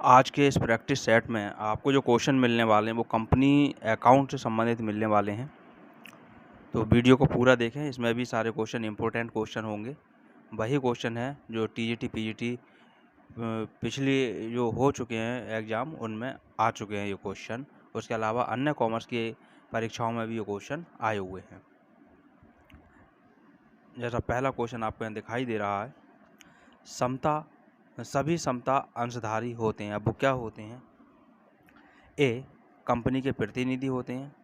आज के इस प्रैक्टिस सेट में आपको जो क्वेश्चन मिलने वाले हैं वो कंपनी अकाउंट से संबंधित मिलने वाले हैं। तो वीडियो को पूरा देखें, इसमें भी सारे क्वेश्चन इंपॉर्टेंट क्वेश्चन होंगे। वही क्वेश्चन है जो टीजीटी पीजीटी पिछली जो हो चुके हैं एग्ज़ाम उनमें आ चुके हैं ये क्वेश्चन। उसके अलावा अन्य कॉमर्स की परीक्षाओं में भी ये क्वेश्चन आए हुए हैं। जैसा पहला क्वेश्चन आपको यहाँ दिखाई दे रहा है, सभी समता अंशधारी होते हैं। अब वो क्या होते हैं? ए, कंपनी के प्रतिनिधि होते हैं,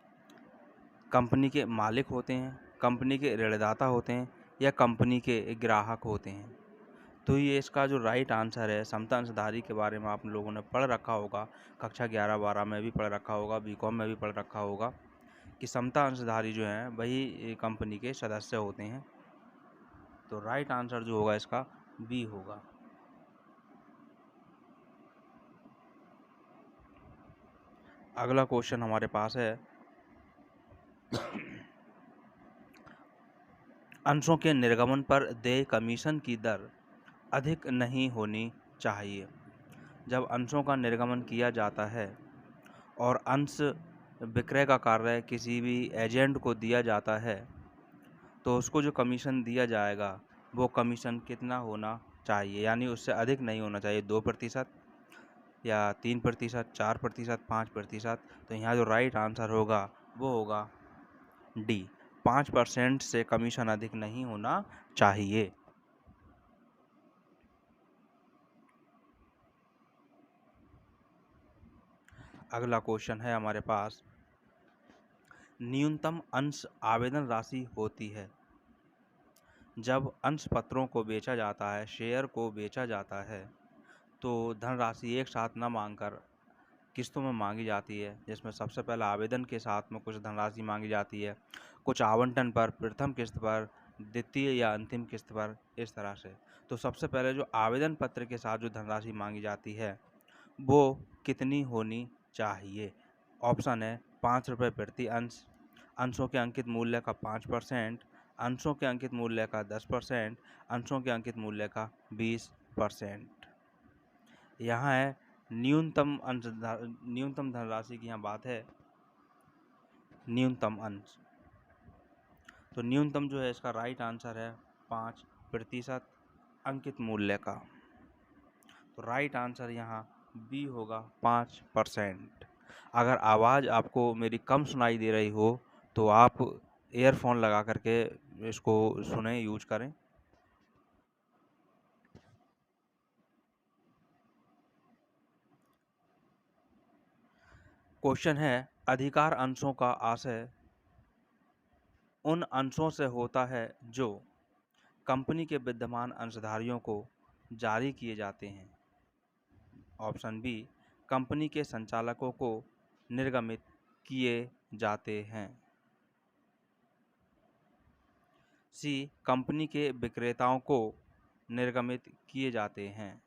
कंपनी के मालिक होते हैं, कंपनी के ऋणदाता होते हैं या कंपनी के ग्राहक होते हैं। तो ये इसका जो राइट आंसर है, समता अंशधारी के बारे में आप लोगों ने पढ़ रखा होगा, कक्षा 11-12 में भी पढ़ रखा होगा, बीकॉम में भी पढ़ रखा होगा कि समता अंशधारी जो हैं वही कंपनी के सदस्य होते हैं। तो राइट आंसर जो होगा इसका बी होगा। अगला क्वेश्चन हमारे पास है, अंशों के निर्गमन पर देय कमीशन की दर अधिक नहीं होनी चाहिए। जब अंशों का निर्गमन किया जाता है और अंश विक्रय का कार्य किसी भी एजेंट को दिया जाता है तो उसको जो कमीशन दिया जाएगा वो कमीशन कितना होना चाहिए, यानी उससे अधिक नहीं होना चाहिए। 2% या 3%, 4%, 5%। तो यहाँ जो राइट आंसर होगा वो होगा डी, 5% से कमीशन अधिक नहीं होना चाहिए। अगला क्वेश्चन है हमारे पास, न्यूनतम अंश आवेदन राशि होती है। जब अंश पत्रों को बेचा जाता है, शेयर को बेचा जाता है, तो धनराशि एक साथ न मांगकर किस्तों में मांगी जाती है, जिसमें सबसे पहले आवेदन के साथ में कुछ धनराशि मांगी जाती है, कुछ आवंटन पर, प्रथम किस्त पर, द्वितीय या अंतिम किस्त पर, इस तरह से। तो सबसे पहले जो आवेदन पत्र के साथ जो धनराशि मांगी जाती है वो कितनी होनी चाहिए? ऑप्शन है 5 रुपये प्रति अंश, अंशों के अंकित मूल्य का 5%, अंशों के अंकित मूल्य का 10%, अंशों के अंकित मूल्य का 20%। यहाँ है न्यूनतम धनराशि की यहाँ बात है, न्यूनतम अंश। तो न्यूनतम जो है इसका राइट आंसर है 5% अंकित मूल्य का। तो राइट आंसर यहाँ बी होगा, 5%। अगर आवाज़ आपको मेरी कम सुनाई दे रही हो तो आप ईयरफोन लगा करके इसको सुने, यूज करें। क्वेश्चन है, अधिकार अंशों का आशय उन अंशों से होता है जो कंपनी के विद्यमान अंशधारियों को जारी किए जाते हैं। ऑप्शन बी, कंपनी के संचालकों को निर्गमित किए जाते हैं। सी, कंपनी के विक्रेताओं को निर्गमित किए जाते हैं।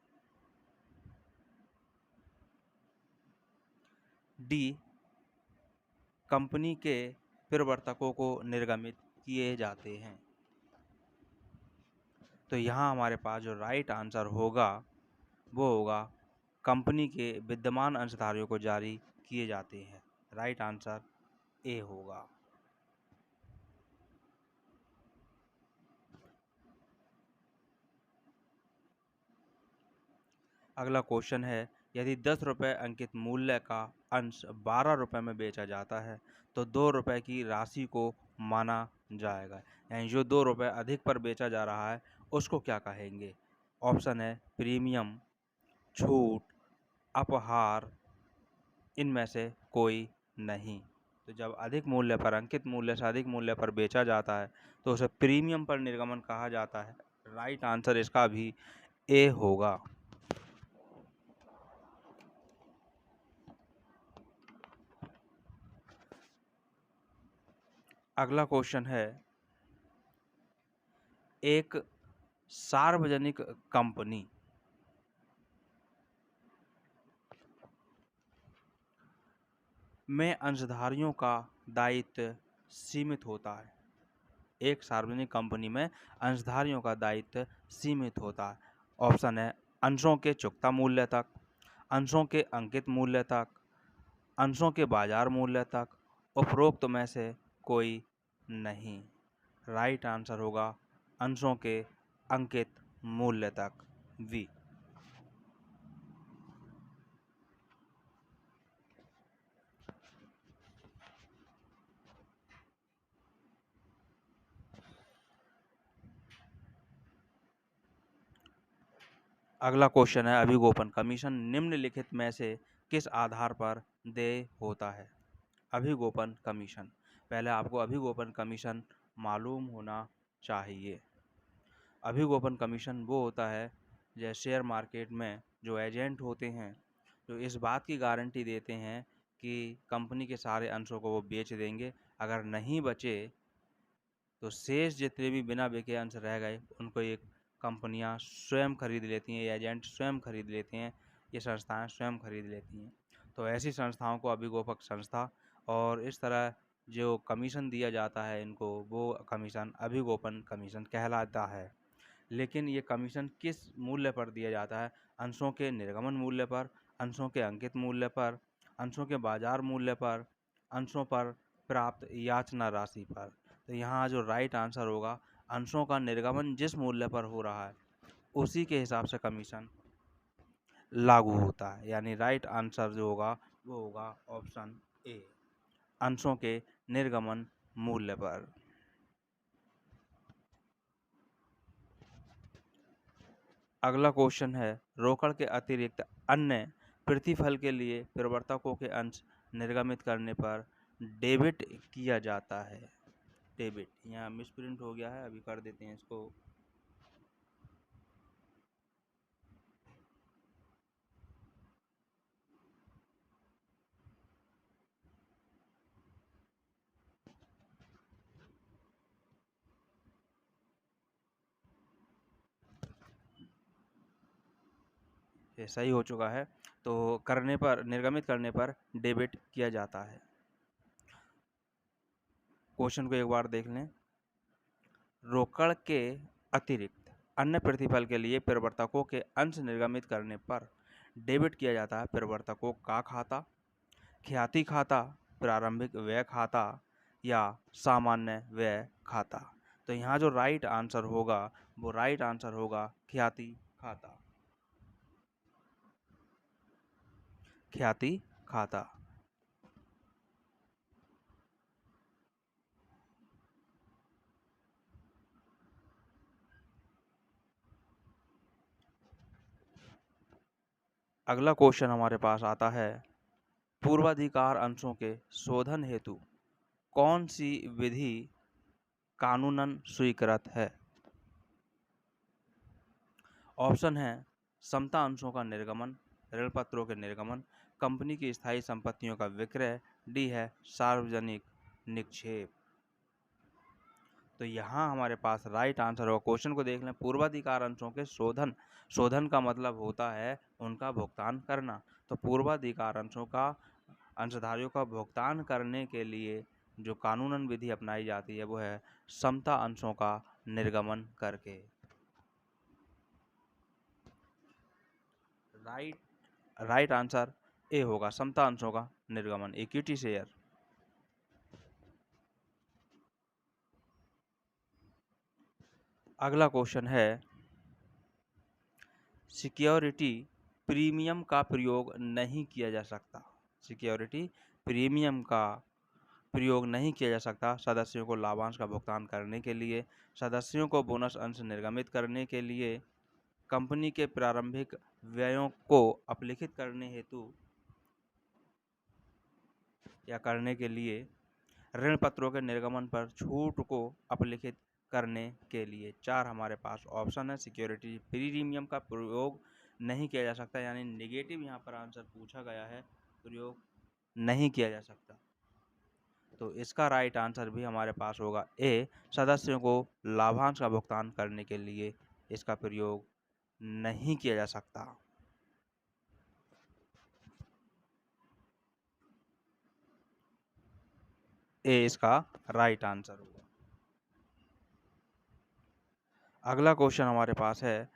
डी, कंपनी के प्रवर्तकों को निर्गमित किए जाते हैं। तो यहाँ हमारे पास जो राइट आंसर होगा वो होगा कंपनी के विद्यमान अंशधारियों को जारी किए जाते हैं। राइट आंसर ए होगा। अगला क्वेश्चन है, यदि 10 रुपये अंकित मूल्य का अंश 12 रुपये में बेचा जाता है तो 2 रुपये की राशि को माना जाएगा, यानी जो 2 रुपये अधिक पर बेचा जा रहा है उसको क्या कहेंगे? ऑप्शन है प्रीमियम, छूट, अपहार, इनमें से कोई नहीं। तो जब अधिक मूल्य पर, अंकित मूल्य से अधिक मूल्य पर बेचा जाता है तो उसे प्रीमियम पर निर्गमन कहा जाता है। राइट आंसर इसका भी ए होगा। अगला क्वेश्चन है, एक सार्वजनिक कंपनी में अंशधारियों का दायित्व सीमित होता है। एक सार्वजनिक कंपनी में अंशधारियों का दायित्व सीमित होता है। ऑप्शन है अंशों के चुकता मूल्य तक, अंशों के अंकित मूल्य तक, अंशों के बाजार मूल्य तक, उपरोक्त में से कोई नहीं। राइट आंसर होगा अंशों के अंकित मूल्य तक, वी। अगला क्वेश्चन है अभिगोपन कमीशन निम्नलिखित में से किस आधार पर देय होता है। अभिगोपन कमीशन, पहले आपको अभिगोपन कमीशन मालूम होना चाहिए। अभिगोपन कमीशन वो होता है जैसे शेयर मार्केट में जो एजेंट होते हैं जो इस बात की गारंटी देते हैं कि कंपनी के सारे अंशों को वो बेच देंगे, अगर नहीं बचे तो शेष जितने भी बिना बिके अंश रह गए उनको ये कंपनियां स्वयं खरीद लेती हैं, ये एजेंट स्वयं खरीद लेते हैं, ये संस्थाएं स्वयं खरीद लेती हैं। तो ऐसी संस्थाओं को अभिगोपक संस्था, और इस तरह जो कमीशन दिया जाता है इनको, वो कमीशन अभिगोपन कमीशन कहलाता है। लेकिन ये कमीशन किस मूल्य पर दिया जाता है? अंशों के निर्गमन मूल्य पर, अंशों के अंकित मूल्य पर, अंशों के बाजार मूल्य पर, अंशों पर प्राप्त याचना राशि पर। तो यहाँ जो राइट आंसर होगा, अंशों का निर्गमन जिस मूल्य पर हो रहा है उसी के हिसाब से कमीशन लागू होता है। यानी राइट आंसर जो होगा वो होगा ऑप्शन ए, अंशों के निर्गमन मूल्य पर। अगला क्वेश्चन है रोकड़ के अतिरिक्त अन्य प्रतिफल के लिए प्रवर्तकों के अंश निर्गमित करने पर डेबिट किया जाता है। डेबिट यहाँ मिसप्रिंट हो गया है, अभी कर देते हैं इसको। ये सही हो चुका है। तो करने पर, निर्गमित करने पर डेबिट किया जाता है। क्वेश्चन को एक बार देख लें। रोकड़ के अतिरिक्त अन्य प्रतिफल के लिए प्रवर्तकों के अंश निर्गमित करने पर डेबिट किया जाता है प्रवर्तकों का खाता, ख्याति खाता, प्रारंभिक व्यय खाता या सामान्य व्यय खाता। तो यहाँ जो राइट आंसर होगा वो राइट आंसर होगा ख्याति खाता, ख्याति खाता। अगला क्वेश्चन हमारे पास आता है पूर्वाधिकार अंशों के शोधन हेतु कौन सी विधि कानूनन स्वीकृत है। ऑप्शन है समता अंशों का निर्गमन, ऋण पत्रों के निर्गमन, कंपनी की स्थायी संपत्तियों का विक्रय, डी है सार्वजनिक निक्षेप। तो यहाँ हमारे पास राइट आंसर होगा, क्वेश्चन को देख लें, पूर्वाधिकार अंशों के शोधन। शोधन का मतलब होता है उनका भुगतान करना। तो पूर्वाधिकार अंशों का अंशधारियों का भुगतान करने के लिए जो कानूनन विधि अपनाई जाती है वो है समता अंशों का निर्गमन करके। राइट आंसर ए होगा, समता अंशों का निर्गमन, इक्विटी शेयर। अगला क्वेश्चन है सिक्योरिटी प्रीमियम का प्रयोग नहीं किया जा सकता। सिक्योरिटी प्रीमियम का प्रयोग नहीं किया जा सकता सदस्यों को लाभांश का भुगतान करने के लिए, सदस्यों को बोनस अंश निर्गमित करने के लिए, कंपनी के प्रारंभिक व्ययों को अपलिखित करने हेतु या करने के लिए, ऋण पत्रों के निर्गमन पर छूट को अपलिखित करने के लिए। 4 हमारे पास ऑप्शन है। सिक्योरिटी प्रीमियम का प्रयोग नहीं किया जा सकता, यानी नेगेटिव यहाँ पर आंसर पूछा गया है, प्रयोग नहीं किया जा सकता। तो इसका राइट आंसर भी हमारे पास होगा ए, सदस्यों को लाभांश का भुगतान करने के लिए इसका प्रयोग नहीं किया जा सकता। ए इसका राइट आंसर होगा। अगला क्वेश्चन हमारे पास है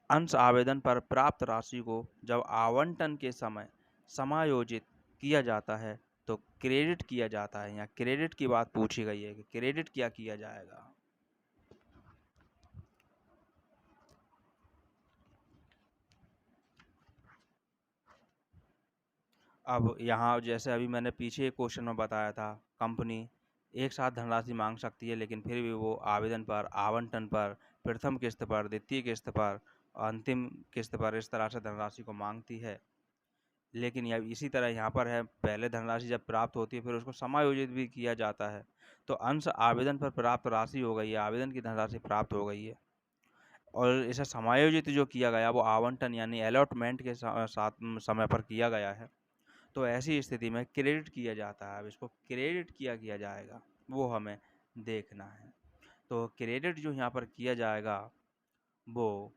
अंश आवेदन पर प्राप्त राशि को जब आवंटन के समय समायोजित किया जाता है तो क्रेडिट किया जाता है। यहाँ क्रेडिट की बात पूछी गई है कि क्रेडिट क्या किया जाएगा। अब यहाँ जैसे अभी मैंने पीछे एक क्वेश्चन में बताया था, कंपनी एक साथ धनराशि मांग सकती है, लेकिन फिर भी वो आवेदन पर, आवंटन पर, प्रथम किस्त पर, द्वितीय किस्त पर, अंतिम किस्त पर इस तरह से धनराशि को मांगती है। लेकिन यह इसी तरह यहाँ पर है, पहले धनराशि जब प्राप्त होती है फिर उसको समायोजित भी किया जाता है। तो अंश आवेदन पर प्राप्त राशि हो गई है, आवेदन की धनराशि प्राप्त हो गई है, और इसे समायोजित जो किया गया वो आवंटन यानी अलॉटमेंट के साथ समय पर किया गया है। तो ऐसी स्थिति में क्रेडिट किया जाता है। अब इसको क्रेडिट किया किया जाएगा वो हमें देखना है। तो क्रेडिट जो यहाँ पर किया जाएगा वो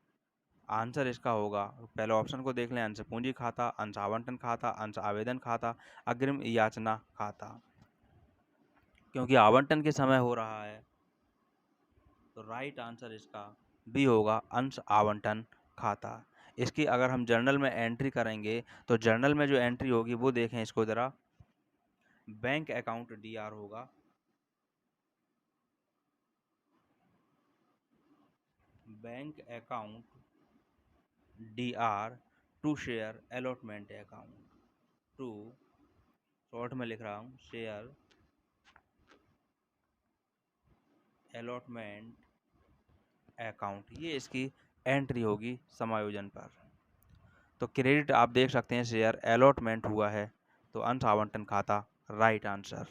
आंसर इसका होगा, पहले ऑप्शन को देख लें, अंश पूंजी खाता, अंश आवंटन खाता, अंश आवेदन खाता, अग्रिम याचना खाता। क्योंकि आवंटन के समय हो रहा है तो राइट आंसर इसका बी होगा, अंश आवंटन खाता। इसकी अगर हम जर्नल में एंट्री करेंगे तो जर्नल में जो एंट्री होगी वो देखें इसको ज़रा, बैंक अकाउंट डीआर होगा, bank account DR to share allotment account, to short में लिख रहा हूँ, शेयर अलॉटमेंट अकाउंट, ये इसकी एंट्री होगी समायोजन पर। तो क्रेडिट आप देख सकते हैं शेयर अलॉटमेंट हुआ है, तो अंश आवंटन खाता राइट आंसर।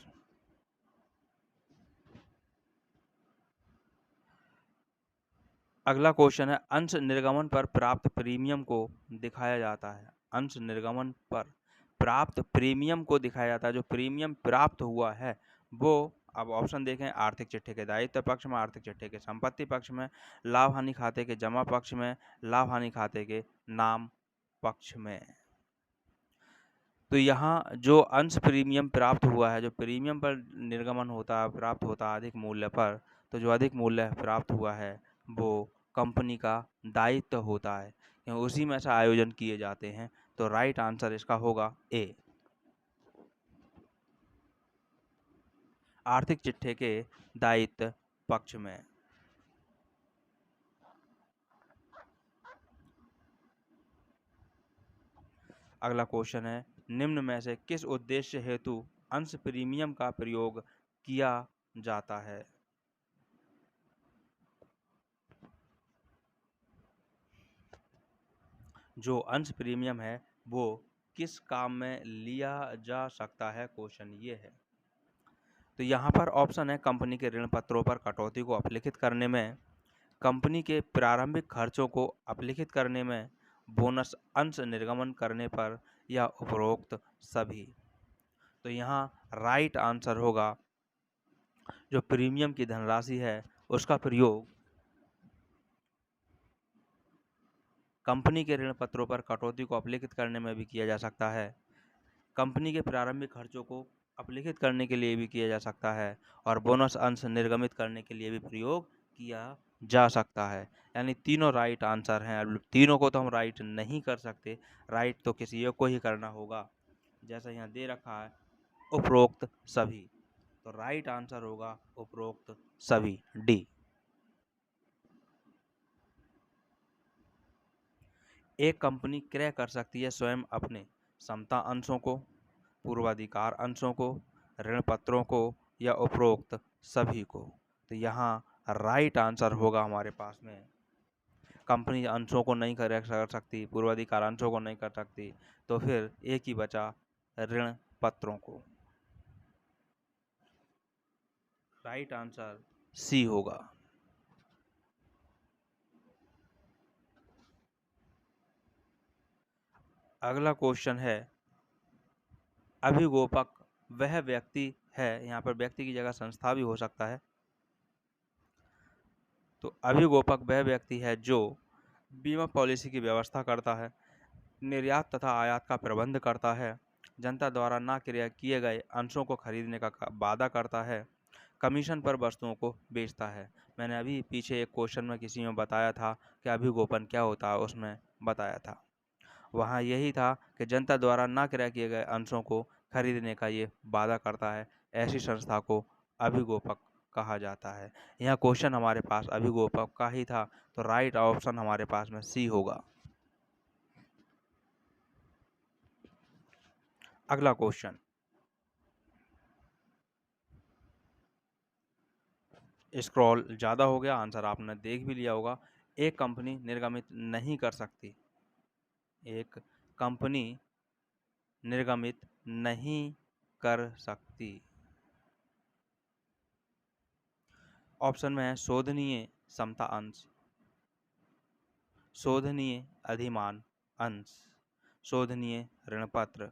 अगला क्वेश्चन है, अंश निर्गमन पर प्राप्त प्रीमियम को दिखाया जाता है। अंश निर्गमन पर प्राप्त प्रीमियम को दिखाया जाता है। जो प्रीमियम प्राप्त हुआ है वो, अब ऑप्शन देखें, आर्थिक चिट्ठे के दायित्व पक्ष में, आर्थिक चिट्ठे के संपत्ति पक्ष में, लाभ हानि खाते के जमा पक्ष में, लाभ हानि खाते के नाम पक्ष में। तो यहाँ जो अंश प्रीमियम प्राप्त हुआ है, जो प्रीमियम पर निर्गमन होता है, प्राप्त होता है अधिक मूल्य पर, तो जो अधिक मूल्य प्राप्त हुआ है वो कंपनी का दायित्व होता है, क्योंकि उसी में से आयोजन किए जाते हैं। तो राइट आंसर इसका होगा ए, आर्थिक चिट्ठे के दायित्व पक्ष में। अगला क्वेश्चन है, निम्न में से किस उद्देश्य हेतु अंश प्रीमियम का प्रयोग किया जाता है। जो अंश प्रीमियम है वो किस काम में लिया जा सकता है, क्वेश्चन ये है। तो यहाँ पर ऑप्शन है, कंपनी के ऋण पत्रों पर कटौती को अपलिखित करने में, कंपनी के प्रारंभिक खर्चों को अपलिखित करने में, बोनस अंश निर्गमन करने पर, या उपरोक्त सभी। तो यहाँ राइट आंसर होगा, जो प्रीमियम की धनराशि है उसका प्रयोग कंपनी के ऋण पत्रों पर कटौती को अपलिखित करने में भी किया जा सकता है, कंपनी के प्रारंभिक खर्चों को अपलिखित करने के लिए भी किया जा सकता है, और बोनस अंश निर्गमित करने के लिए भी प्रयोग किया जा सकता है। यानी तीनों राइट आंसर हैं। अब तीनों को तो हम राइट नहीं कर सकते, राइट तो किसी एक को ही करना होगा। जैसा यहाँ दे रखा है, उपरोक्त सभी, तो राइट आंसर होगा उपरोक्त सभी, डी। एक कंपनी क्रय कर सकती है स्वयं अपने समता अंशों को, पूर्वाधिकार अंशों को, ऋण पत्रों को, या उपरोक्त सभी को। तो यहाँ राइट आंसर होगा हमारे पास में, कंपनी अंशों को नहीं कर सकती, पूर्वाधिकार अंशों को नहीं कर सकती, तो फिर एक ही बचा, ऋण पत्रों को। राइट आंसर सी होगा। अगला क्वेश्चन है, अभिगोपक वह व्यक्ति है, यहाँ पर व्यक्ति की जगह संस्था भी हो सकता है। तो अभिगोपक वह व्यक्ति है जो बीमा पॉलिसी की व्यवस्था करता है, निर्यात तथा आयात का प्रबंध करता है, जनता द्वारा ना किए गए अंशों को खरीदने का वादा करता है, कमीशन पर वस्तुओं को बेचता है। मैंने अभी पीछे एक क्वेश्चन में किसी में बताया था कि अभिगोपन क्या होता है, उसमें बताया था। वहाँ यही था कि जनता द्वारा न क्रय किए गए अंशों को खरीदने का ये वादा करता है, ऐसी संस्था को अभिगोपक कहा जाता है। यह क्वेश्चन हमारे पास अभिगोपक का ही था, तो राइट ऑप्शन हमारे पास में सी होगा। अगला क्वेश्चन, स्क्रॉल ज़्यादा हो गया, आंसर आपने देख भी लिया होगा। एक कंपनी निर्गमित नहीं कर सकती, एक कंपनी निर्गमित नहीं कर सकती। ऑप्शन में है शोधनीय समता अंश, शोधनीय अधिमान अंश, शोधनीय ऋणपत्र,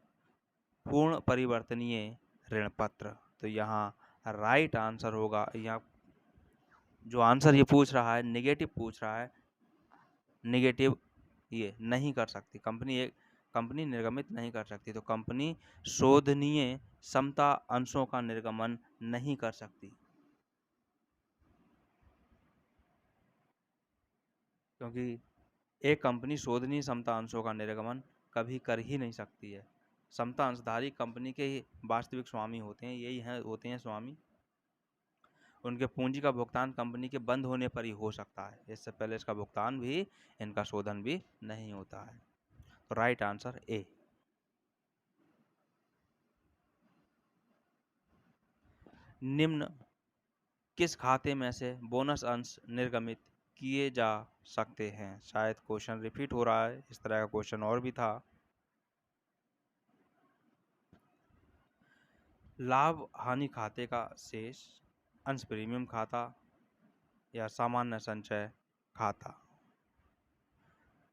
पूर्ण परिवर्तनीय ऋणपत्र। तो यहाँ राइट आंसर होगा, यहाँ जो आंसर ये पूछ रहा है नेगेटिव पूछ रहा है, नेगेटिव ये नहीं कर सकती कंपनी निर्गमित नहीं कर सकती, तो कंपनी शोधनीय समता अंशों का निर्गमन नहीं कर सकती, क्योंकि एक कंपनी शोधनीय समता अंशों का निर्गमन कभी कर ही नहीं सकती है। समता अंशधारी कंपनी के ही वास्तविक स्वामी होते हैं, यही होते हैं स्वामी। उनके पूंजी का भुगतान कंपनी के बंद होने पर ही हो सकता है, इससे पहले इसका भुगतान भी, इनका शोधन भी नहीं होता है। तो राइट आंसर ए। निम्न किस खाते में से बोनस अंश निर्गमित किए जा सकते हैं? शायद क्वेश्चन रिपीट हो रहा है, इस तरह का क्वेश्चन और भी था। लाभ हानि खाते का शेष, अंश प्रीमियम खाता या सामान्य संचय खाता,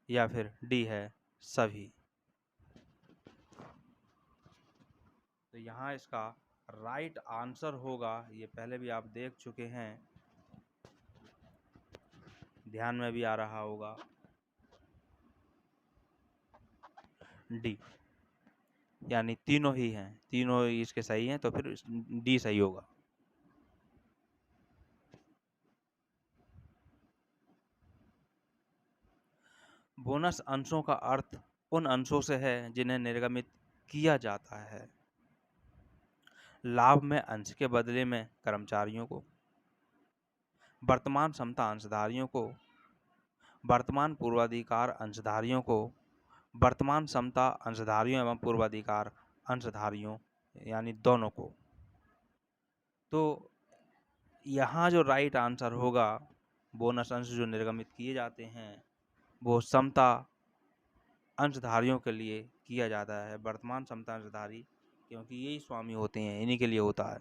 या फिर डी है सभी। तो यहाँ इसका राइट आंसर होगा, ये पहले भी आप देख चुके हैं, ध्यान में भी आ रहा होगा, डी। यानी तीनों ही हैं, तीनों इसके सही हैं, तो फिर डी सही होगा। बोनस अंशों का अर्थ उन अंशों से है जिन्हें निर्गमित किया जाता है। लाभ में अंश के बदले में कर्मचारियों को, वर्तमान समता अंशधारियों को, वर्तमान पूर्वाधिकार अंशधारियों को, वर्तमान समता अंशधारियों एवं पूर्वाधिकार अंशधारियों यानी दोनों को। तो यहाँ जो राइट आंसर होगा, बोनस अंश जो निर्गमित किए जाते हैं वो समता अंशधारियों के लिए किया जाता है, वर्तमान समता अंशधारी, क्योंकि यही स्वामी होते हैं, इन्हीं के लिए होता है।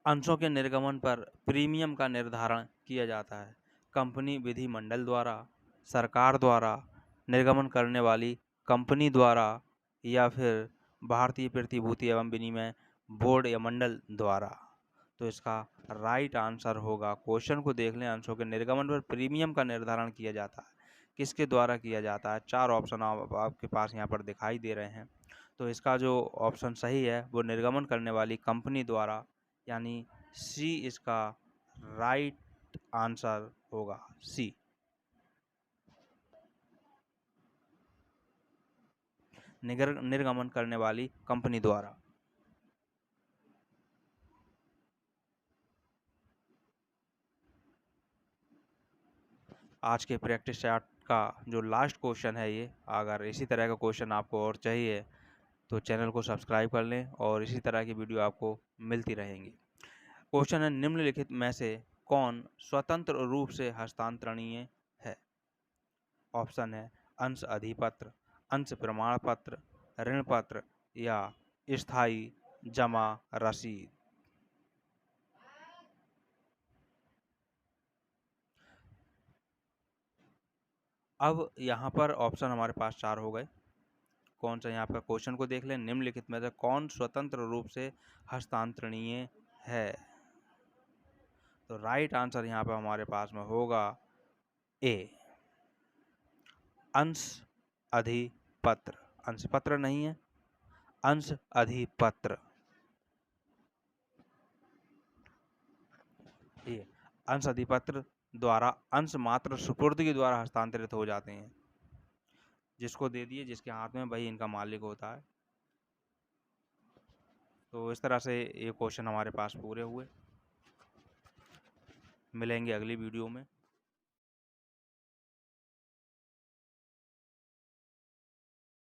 अंशों के निर्गमन पर प्रीमियम का निर्धारण किया जाता है कंपनी विधिमंडल द्वारा, सरकार द्वारा, निर्गमन करने वाली कंपनी द्वारा, या फिर भारतीय प्रतिभूति एवं विनिमय बोर्ड या मंडल द्वारा। तो इसका राइट आंसर होगा, क्वेश्चन को देख लें, अंशों के निर्गमन पर प्रीमियम का निर्धारण किया जाता है, किसके द्वारा किया जाता है? चार ऑप्शन आपके पास यहाँ पर दिखाई दे रहे हैं, तो इसका जो ऑप्शन सही है वो निर्गमन करने वाली कंपनी द्वारा, यानी सी इसका राइट आंसर होगा, सी। निर्गमन करने वाली कंपनी द्वारा। आज के प्रैक्टिस चार्ट का जो लास्ट क्वेश्चन है ये, अगर इसी तरह का क्वेश्चन आपको और चाहिए तो चैनल को सब्सक्राइब कर लें और इसी तरह की वीडियो आपको मिलती रहेंगी। क्वेश्चन है, निम्नलिखित में से कौन स्वतंत्र रूप से हस्तांतरणीय है? ऑप्शन है अंश अधिपत्र, अंश प्रमाण पत्र, ऋण पत्र या स्थायी जमा रसीद। अब यहाँ पर ऑप्शन हमारे पास चार हो गए। कौन सा, यहाँ पर क्वेश्चन को देख लें, निम्नलिखित में से कौन स्वतंत्र रूप से हस्तांतरणीय है? तो राइट आंसर यहाँ पे हमारे पास में होगा ए, अंश अधिपत्र। अंशपत्र नहीं है, अंश अधिपत्र। ये अंश अधिपत्र द्वारा अंश मात्र सुपुर्दगी द्वारा हस्तांतरित हो जाते हैं। जिसको दे दिए, जिसके हाथ में, वही इनका मालिक होता है। तो इस तरह से ये क्वेश्चन हमारे पास पूरे हुए। मिलेंगे अगली वीडियो में।